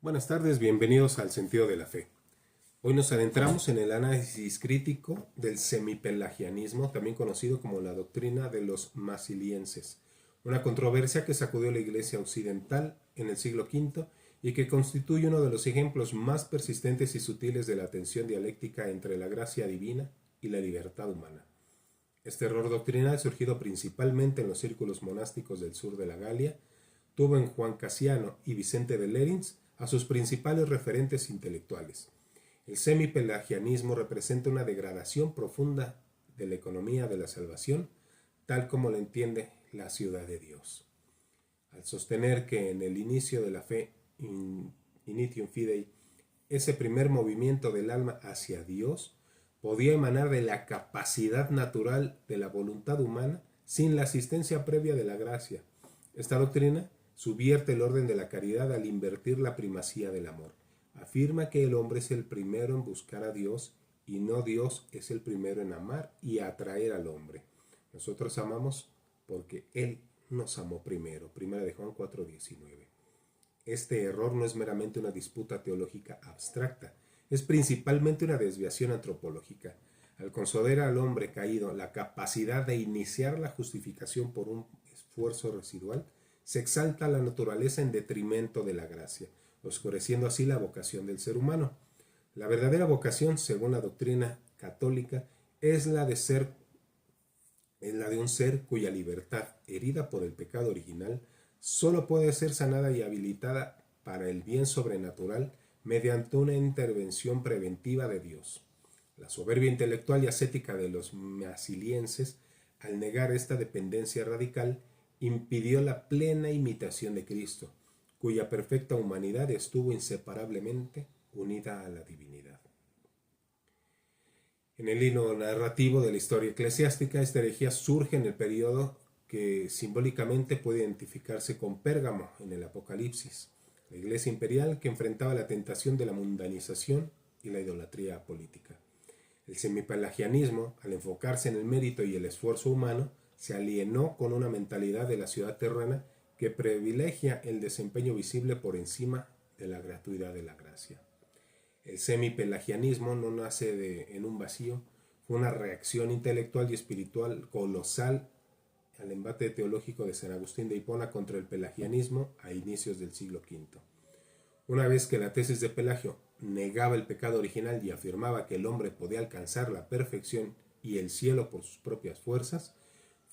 Buenas tardes, bienvenidos al Sentido de la Fe. Hoy nos adentramos en el análisis crítico del semipelagianismo, también conocido como la doctrina de los masilienses, una controversia que sacudió la Iglesia occidental en el siglo V y que constituye uno de los ejemplos más persistentes y sutiles de la tensión dialéctica entre la gracia divina y la libertad humana. Este error doctrinal, surgido principalmente en los círculos monásticos del sur de la Galia, tuvo en Juan Cassiano y Vicente de Lérins a sus principales referentes intelectuales. El semipelagianismo representa una degradación profunda de la economía de la salvación, tal como la entiende la ciudad de Dios. Al sostener que en el inicio de la fe, Initium Fidei, ese primer movimiento del alma hacia Dios podía emanar de la capacidad natural de la voluntad humana sin la asistencia previa de la gracia. Esta doctrina subvierte el orden de la caridad al invertir la primacía del amor. Afirma que el hombre es el primero en buscar a Dios y no Dios es el primero en amar y atraer al hombre. Nosotros amamos porque Él nos amó primero. Primera de Juan 4:19. Este error no es meramente una disputa teológica abstracta, es principalmente una desviación antropológica. Al conceder al hombre caído la capacidad de iniciar la justificación por un esfuerzo residual, se exalta la naturaleza en detrimento de la gracia, oscureciendo así la vocación del ser humano. La verdadera vocación, según la doctrina católica, es la de un ser cuya libertad, herida por el pecado original, solo puede ser sanada y habilitada para el bien sobrenatural mediante una intervención preventiva de Dios. La soberbia intelectual y ascética de los masilienses, al negar esta dependencia radical, impidió la plena imitación de Cristo, cuya perfecta humanidad estuvo inseparablemente unida a la divinidad. En el hilo narrativo de la historia eclesiástica, esta herejía surge en el periodo que simbólicamente puede identificarse con Pérgamo en el Apocalipsis, la iglesia imperial que enfrentaba la tentación de la mundanización y la idolatría política. El semipelagianismo, al enfocarse en el mérito y el esfuerzo humano, se alienó con una mentalidad de la ciudad terrena que privilegia el desempeño visible por encima de la gratuidad de la gracia. El semipelagianismo no nace en un vacío, fue una reacción intelectual y espiritual colosal al embate teológico de San Agustín de Hipona contra el pelagianismo a inicios del siglo V. Una vez que la tesis de Pelagio negaba el pecado original y afirmaba que el hombre podía alcanzar la perfección y el cielo por sus propias fuerzas,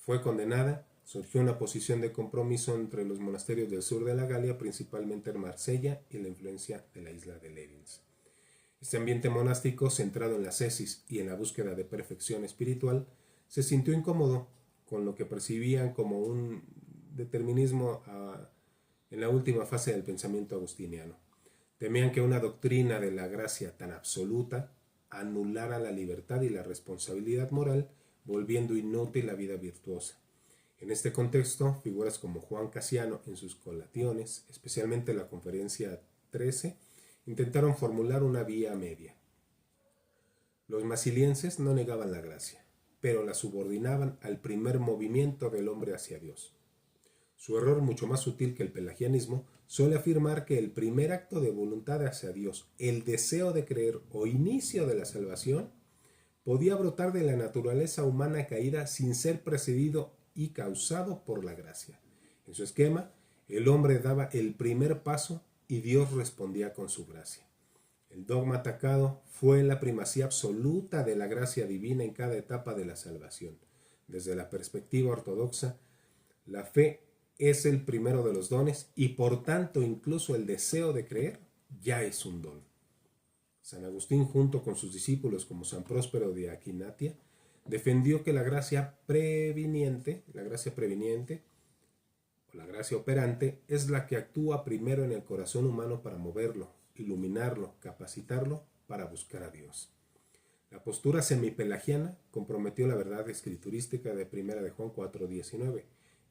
fue condenada. Surgió una posición de compromiso entre los monasterios del sur de la Galia, principalmente en Marsella, y la influencia de la isla de Lérins. Este ambiente monástico, centrado en la ascesis y en la búsqueda de perfección espiritual, se sintió incómodo con lo que percibían como un determinismo en la última fase del pensamiento agustiniano. Temían que una doctrina de la gracia tan absoluta anulara la libertad y la responsabilidad moral, volviendo inútil la vida virtuosa. En este contexto, figuras como Juan Cassiano en sus Colationes, especialmente la Conferencia 13, intentaron formular una vía media. Los masilienses no negaban la gracia, pero la subordinaban al primer movimiento del hombre hacia Dios. Su error, mucho más sutil que el pelagianismo, suele afirmar que el primer acto de voluntad hacia Dios, el deseo de creer o inicio de la salvación, podía brotar de la naturaleza humana caída sin ser precedido y causado por la gracia. En su esquema, el hombre daba el primer paso y Dios respondía con su gracia. El dogma atacado fue la primacía absoluta de la gracia divina en cada etapa de la salvación. Desde la perspectiva ortodoxa, la fe es el primero de los dones y por tanto incluso el deseo de creer ya es un don. San Agustín, junto con sus discípulos como San Próspero de Aquinatia, defendió que la gracia previniente o la gracia operante es la que actúa primero en el corazón humano para moverlo, iluminarlo, capacitarlo para buscar a Dios. La postura semipelagiana comprometió la verdad escriturística de 1 de Juan 4:19.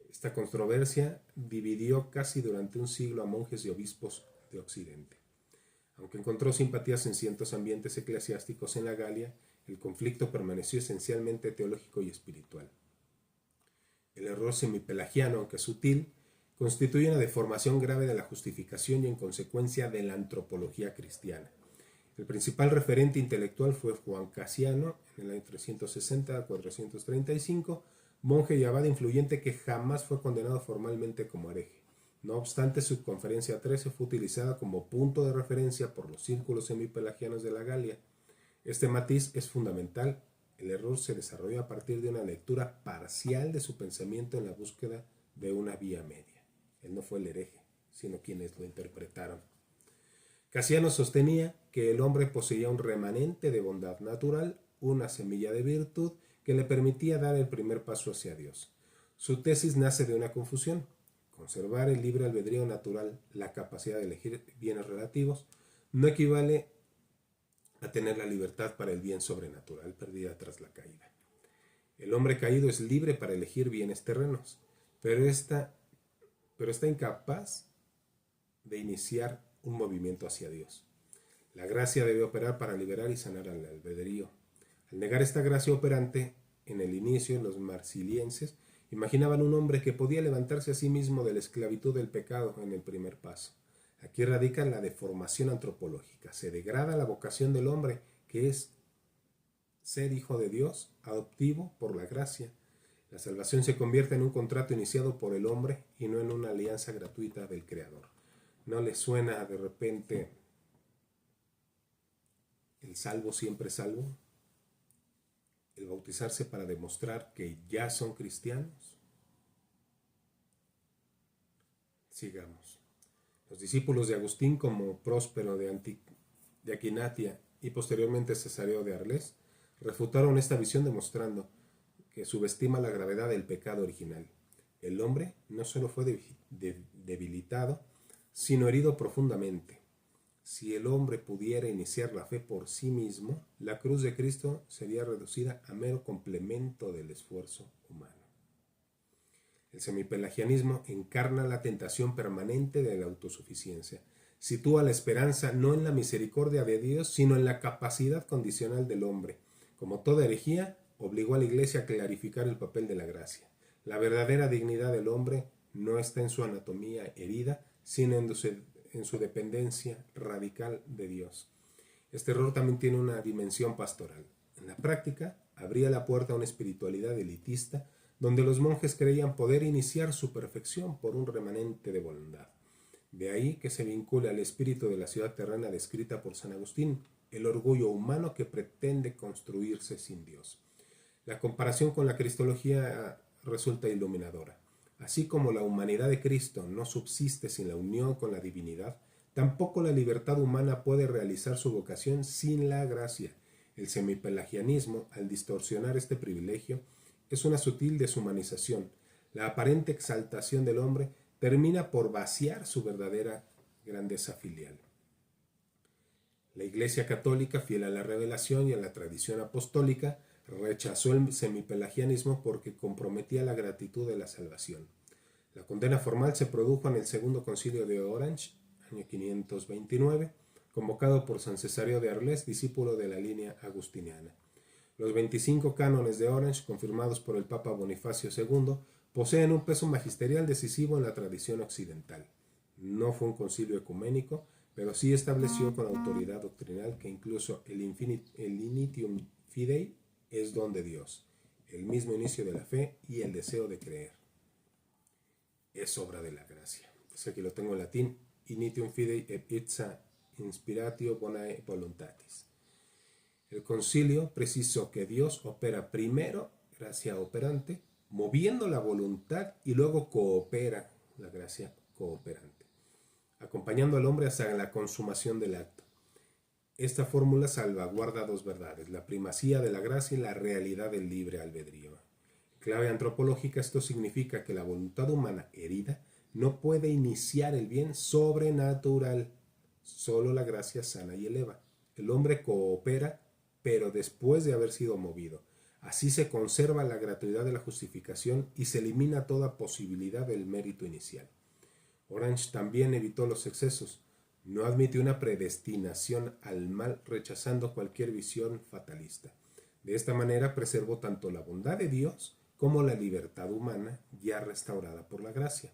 Esta controversia dividió casi durante un siglo a monjes y obispos de Occidente. Aunque encontró simpatías en ciertos ambientes eclesiásticos en la Galia, el conflicto permaneció esencialmente teológico y espiritual. El error semipelagiano, aunque sutil, constituye una deformación grave de la justificación y en consecuencia de la antropología cristiana. El principal referente intelectual fue Juan Casiano, en el año 360 a 435, monje y abad influyente que jamás fue condenado formalmente como hereje. No obstante, su Conferencia 13 fue utilizada como punto de referencia por los círculos semipelagianos de la Galia. Este matiz es fundamental. El error se desarrolló a partir de una lectura parcial de su pensamiento en la búsqueda de una vía media. Él no fue el hereje, sino quienes lo interpretaron. Casiano sostenía que el hombre poseía un remanente de bondad natural, una semilla de virtud que le permitía dar el primer paso hacia Dios. Su tesis nace de una confusión. Conservar el libre albedrío natural, la capacidad de elegir bienes relativos, no equivale a tener la libertad para el bien sobrenatural perdida tras la caída. El hombre caído es libre para elegir bienes terrenos, pero está incapaz de iniciar un movimiento hacia Dios. La gracia debe operar para liberar y sanar al albedrío. Al negar esta gracia operante, en el inicio los marsilienses imaginaban un hombre que podía levantarse a sí mismo de la esclavitud del pecado en el primer paso. Aquí radica la deformación antropológica. Se degrada la vocación del hombre, que es ser hijo de Dios, adoptivo por la gracia. La salvación se convierte en un contrato iniciado por el hombre y no en una alianza gratuita del Creador. ¿No les suena de repente el salvo siempre salvo? El bautizarse para demostrar que ya son cristianos. Sigamos. Los discípulos de Agustín, como Próspero de Aquinatia y posteriormente Cesáreo de Arles, refutaron esta visión demostrando que subestima la gravedad del pecado original. El hombre no solo fue debilitado, sino herido profundamente. Si el hombre pudiera iniciar la fe por sí mismo, la cruz de Cristo sería reducida a mero complemento del esfuerzo humano. El semipelagianismo encarna la tentación permanente de la autosuficiencia. Sitúa la esperanza no en la misericordia de Dios, sino en la capacidad condicional del hombre. Como toda herejía, obligó a la Iglesia a clarificar el papel de la gracia. La verdadera dignidad del hombre no está en su anatomía herida, sino en su dependencia radical de Dios. Este error también tiene una dimensión pastoral. En la práctica, abría la puerta a una espiritualidad elitista, donde los monjes creían poder iniciar su perfección por un remanente de bondad. De ahí que se vincula al espíritu de la ciudad terrena descrita por San Agustín, el orgullo humano que pretende construirse sin Dios. La comparación con la cristología resulta iluminadora. Así como la humanidad de Cristo no subsiste sin la unión con la divinidad, tampoco la libertad humana puede realizar su vocación sin la gracia. El semipelagianismo, al distorsionar este privilegio, es una sutil deshumanización. La aparente exaltación del hombre termina por vaciar su verdadera grandeza filial. La Iglesia católica, fiel a la revelación y a la tradición apostólica, rechazó el semipelagianismo porque comprometía la gratitud de la salvación. La condena formal se produjo en el Segundo Concilio de Orange, año 529, convocado por San Cesáreo de Arles, discípulo de la línea agustiniana. Los 25 cánones de Orange, confirmados por el Papa Bonifacio II, poseen un peso magisterial decisivo en la tradición occidental. No fue un concilio ecuménico, pero sí estableció con autoridad doctrinal que incluso el initium fidei es don de Dios, el mismo inicio de la fe y el deseo de creer. Es obra de la gracia. Es aquí lo tengo en latín, initium fidei et ipsa inspiratio bonae voluntatis. El concilio precisó que Dios opera primero, gracia operante, moviendo la voluntad y luego coopera, la gracia cooperante, acompañando al hombre hasta la consumación del acto. Esta fórmula salvaguarda dos verdades, la primacía de la gracia y la realidad del libre albedrío. En clave antropológica, esto significa que la voluntad humana herida no puede iniciar el bien sobrenatural. Solo la gracia sana y eleva. El hombre coopera, pero después de haber sido movido. Así se conserva la gratuidad de la justificación y se elimina toda posibilidad del mérito inicial. Orange también evitó los excesos. No admitió una predestinación al mal, rechazando cualquier visión fatalista. De esta manera preservó tanto la bondad de Dios como la libertad humana ya restaurada por la gracia.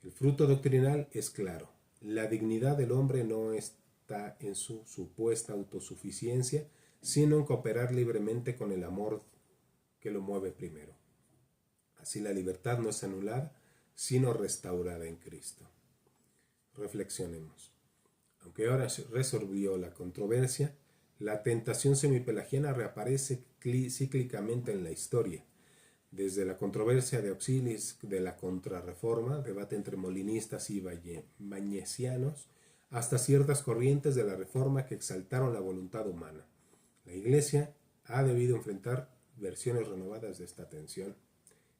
El fruto doctrinal es claro. La dignidad del hombre no está en su supuesta autosuficiencia, sino en cooperar libremente con el amor que lo mueve primero. Así la libertad no es anulada, sino restaurada en Cristo. Reflexionemos. Aunque ahora se resolvió la controversia, la tentación semipelagiana reaparece cíclicamente en la historia. Desde la controversia de Auxilis de la Contrarreforma, debate entre molinistas y bañesianos, hasta ciertas corrientes de la Reforma que exaltaron la voluntad humana. La Iglesia ha debido enfrentar versiones renovadas de esta tensión.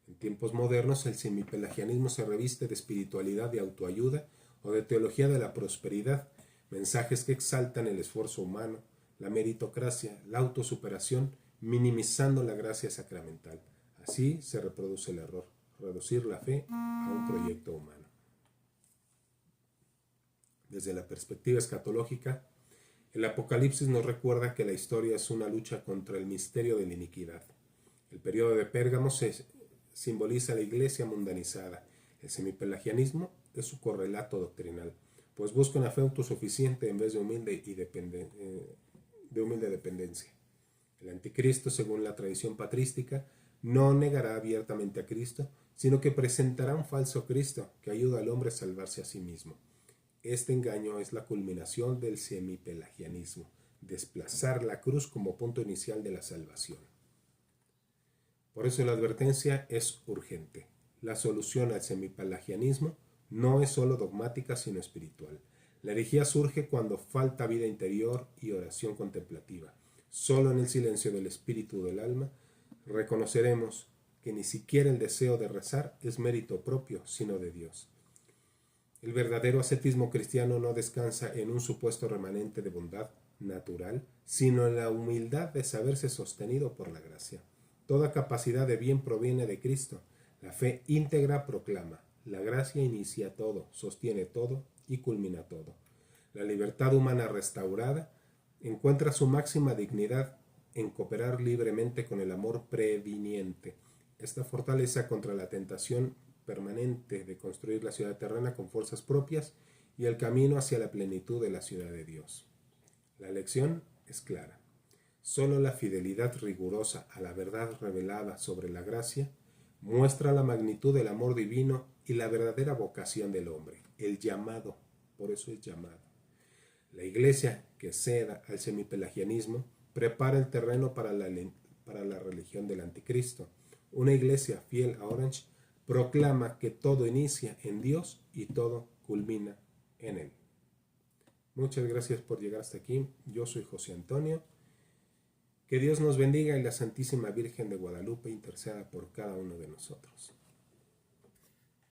En tiempos modernos, el semipelagianismo se reviste de espiritualidad de autoayuda o de teología de la prosperidad, mensajes que exaltan el esfuerzo humano, la meritocracia, la autosuperación, minimizando la gracia sacramental. Así se reproduce el error, reducir la fe a un proyecto humano. Desde la perspectiva escatológica, el Apocalipsis nos recuerda que la historia es una lucha contra el misterio de la iniquidad. El periodo de Pérgamo simboliza la iglesia mundanizada. El semipelagianismo es su correlato doctrinal, pues busca una fe autosuficiente en vez de humilde dependencia. El anticristo, según la tradición patrística, no negará abiertamente a Cristo, sino que presentará un falso Cristo que ayuda al hombre a salvarse a sí mismo. Este engaño es la culminación del semipelagianismo, desplazar la cruz como punto inicial de la salvación. Por eso la advertencia es urgente. La solución al semipelagianismo no es solo dogmática, sino espiritual. La herejía surge cuando falta vida interior y oración contemplativa. Solo en el silencio del espíritu del alma reconoceremos que ni siquiera el deseo de rezar es mérito propio, sino de Dios. El verdadero ascetismo cristiano no descansa en un supuesto remanente de bondad natural, sino en la humildad de saberse sostenido por la gracia. Toda capacidad de bien proviene de Cristo. La fe íntegra proclama. La gracia inicia todo, sostiene todo y culmina todo. La libertad humana restaurada encuentra su máxima dignidad en cooperar libremente con el amor previniente. Esta fortaleza contra la tentación permanente de construir la ciudad terrena con fuerzas propias y el camino hacia la plenitud de la ciudad de Dios. La lección es clara. Solo la fidelidad rigurosa a la verdad revelada sobre la gracia muestra la magnitud del amor divino y la verdadera vocación del hombre, el llamado, por eso es llamado. La Iglesia que ceda al semipelagianismo prepara el terreno para la religión del anticristo. Una Iglesia fiel a Orange proclama que todo inicia en Dios y todo culmina en Él. Muchas gracias por llegar hasta aquí. Yo soy José Antonio. Que Dios nos bendiga y la Santísima Virgen de Guadalupe interceda por cada uno de nosotros.